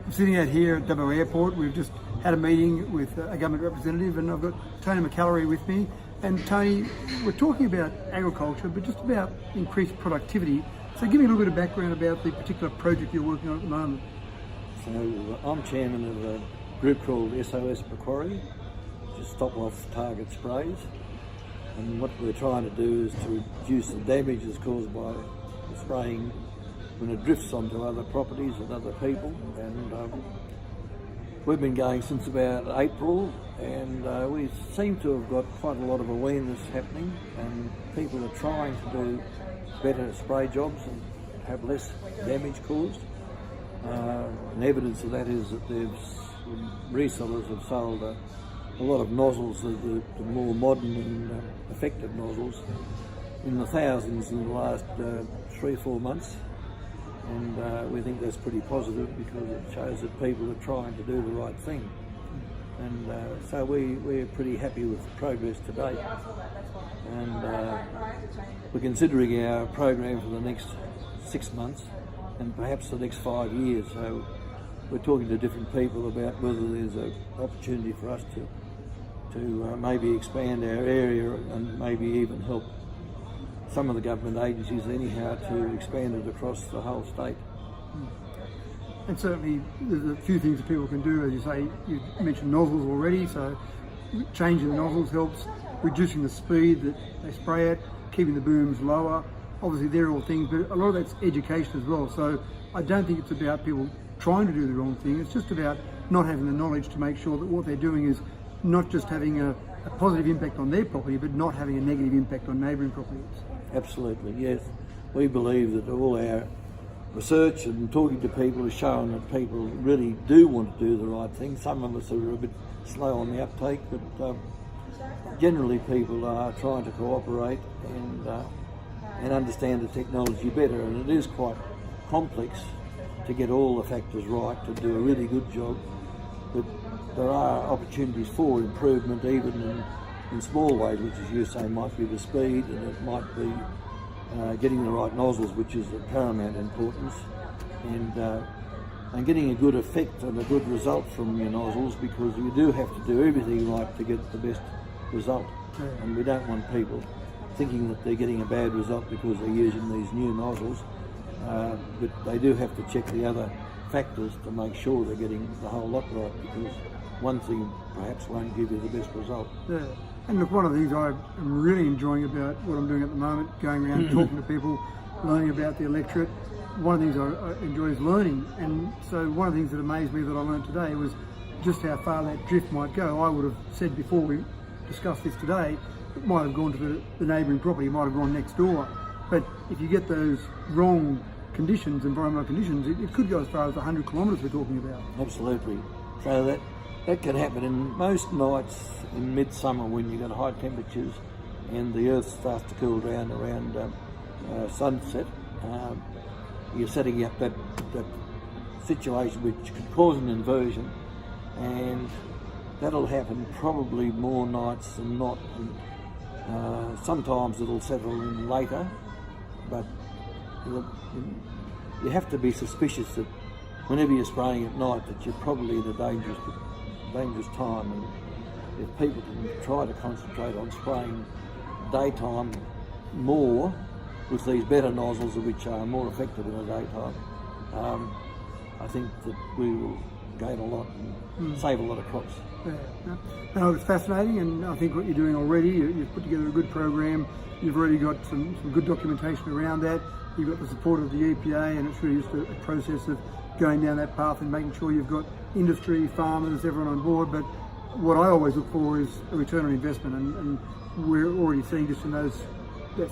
I'm sitting out here at Dubbo Airport. We've just had a meeting with a government representative, and I've got Tony McAlary with me. And Tony, we're talking about agriculture, but just about increased productivity. So give me a little bit of background about the particular project you're working on at the moment. So I'm chairman of a group called SOS Macquarie, which is stop off target sprays. And what we're trying to do is to reduce the damages caused by spraying when it drifts onto other properties and other people. And we've been going since about April, and we seem to have got quite a lot of awareness happening, and people are trying to do better spray jobs and have less damage caused. And evidence of that is that resellers have sold a lot of nozzles, the more modern and effective nozzles, in the thousands in the last 3 or 4 months. And we think that's pretty positive because it shows that people are trying to do the right thing. And so we're pretty happy with the progress to date. And we're considering our program for the next 6 months and perhaps the next 5 years. So we're talking to different people about whether there's an opportunity for us to maybe expand our area and maybe even help some of the government agencies anyhow to expand it across the whole state. And certainly there's a few things that people can do. As you say, you mentioned nozzles already, so changing the nozzles helps, reducing the speed that they spray at, keeping the booms lower. Obviously they're all things, but a lot of that's education as well. So I don't think it's about people trying to do the wrong thing, it's just about not having the knowledge to make sure that what they're doing is not just having a positive impact on their property, but not having a negative impact on neighbouring properties. Absolutely, yes. We believe that all our research and talking to people has shown that people really do want to do the right thing. Some of us are a bit slow on the uptake, but generally people are trying to cooperate and understand the technology better. And it is quite complex to get all the factors right to do a really good job. But there are opportunities for improvement even in small ways, which, as you say, might be the speed, and it might be getting the right nozzles, which is of paramount importance, and getting a good effect and a good result from your nozzles, because you do have to do everything right to get the best result. And we don't want people thinking that they're getting a bad result because they're using these new nozzles, but they do have to check the other factors to make sure they're getting the whole lot right, because one thing perhaps won't give you the best result. Yeah. And look, one of the things I'm really enjoying about what I'm doing at the moment, going around talking to people, learning about the electorate, one of the things I enjoy is learning. And so one of the things that amazed me that I learned today was just how far that drift might go. I would have said before we discussed this today, it might have gone to the neighbouring property, it might have gone next door. But if you get those wrong conditions, environmental conditions, it could go as far as 100 kilometres we're talking about. Absolutely. So that can happen in most nights in midsummer when you've got high temperatures and the earth starts to cool down around sunset. You're setting up that situation which could cause an inversion, and that'll happen probably more nights than not. And sometimes it'll settle in later, but you have to be suspicious that whenever you're spraying at night that you're probably in a dangerous time. And if people can try to concentrate on spraying daytime more with these better nozzles which are more effective in the daytime, I think that we will gain a lot and save a lot of crops. Yeah. No, it's fascinating, and I think what you're doing already, you've put together a good program, you've already got some good documentation around that, you've got the support of the EPA, and it's really just a process of going down that path and making sure you've got industry, farmers, everyone on board. But what I always look for is a return on investment, and we're already seeing just in that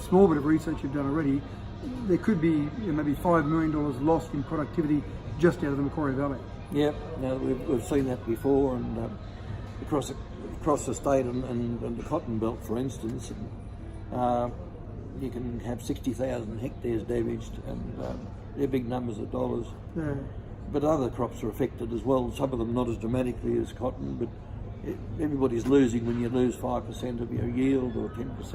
small bit of research you've done already, there could be maybe $5 million lost in productivity just out of the Macquarie Valley. Yeah, no, we've seen that before, and across the state and the cotton belt, for instance, you can have 60,000 hectares damaged, and they're big numbers of dollars. Yeah. But other crops are affected as well, some of them not as dramatically as cotton, but everybody's losing when you lose 5% of your yield or 10%,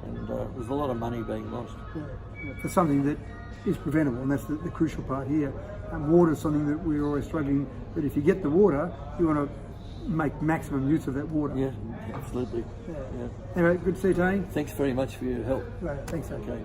and there's a lot of money being lost. Yeah. For something that is preventable, and that's the crucial part here. water is something that we're always struggling, but if you get the water, you want to make maximum use of that water. Yeah, absolutely. Yeah. Anyway, good to see you, Tony. Thanks very much for your help. Right, thanks, Tony. Okay.